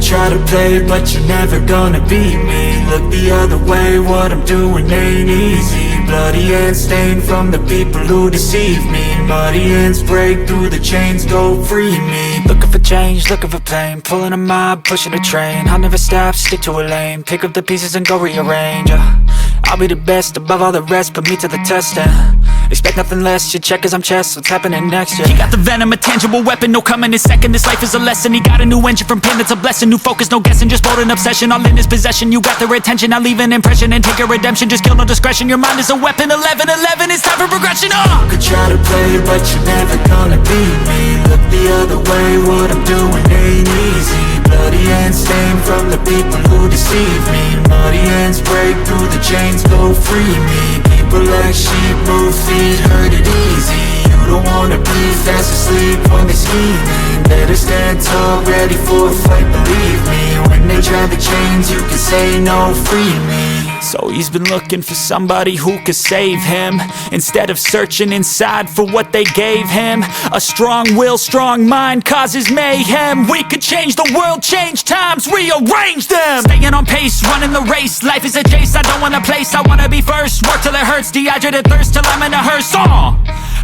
try to play, but you're never gonna beat me. Look the other way, what I'm doing ain't easy. Bloody hands stained from the people who deceive me. Muddy hands break through the chains, go free me. Looking for change, looking for pain, pulling a mob, pushing a train. I'll never stop, stick to a lane, pick up the pieces and go rearrange. I'll be the best above all the rest, put me to the test and expect nothing less, your check is I'm chess, what's happening next, yeah. He got the venom, a tangible weapon, no coming in second. This life is a lesson, he got a new engine from pain, that's a blessing. New focus, no guessing, just bold and obsession, all in his possession. You got their attention, I'll leave an impression and take your redemption. Just kill, no discretion, your mind is a weapon. 11-11, it's time for progression, You could try to play, but you're never gonna beat me. Look the other way, what I'm doing ain't easy. Bloody hands stained from the people who deceive me. Muddy hands break through the chains, go free me. People like sheep, move feet, hurt it easy. You don't wanna be fast asleep when they scheming. Better stand tall, ready for a fight, believe me. When they try the chains, you can say no, free me. So he's been looking for somebody who could save him, instead of searching inside for what they gave him. A strong will, strong mind causes mayhem. We could change the world, change times, rearrange them. Staying on pace, running the race. Life is a chase, I don't want a place, I wanna be first. Work till it hurts, dehydrated thirst till I'm in a hearse.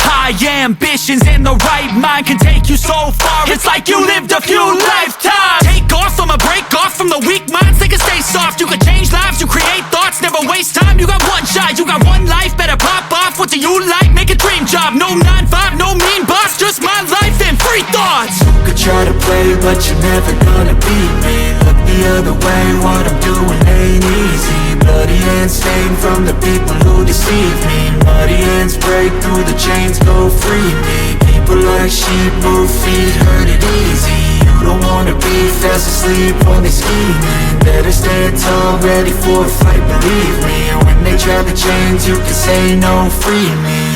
High ambitions in the right mind can take you so far. It's like you lived a few lifetimes. Take off, I'ma break off from the weak minds. They can stay soft, you can change lives, you create thoughts, never waste time. You got one shot, you got one life, better pop off. What do you like? Make a dream job. No 9-5, no mean boss, just my life and free thoughts. You could try to play, but you're never gonna beat me. Look the other way, what I'm doing ain't easy. Bloody hands stained from the people who deceive me. Muddy hands break through the chains, go free me. People like sheep, move feet, hurt it easy. You don't wanna be fast asleep when they scheming. Better stand tall, ready for a fight, believe me. When they try the chains, you can say no, free me.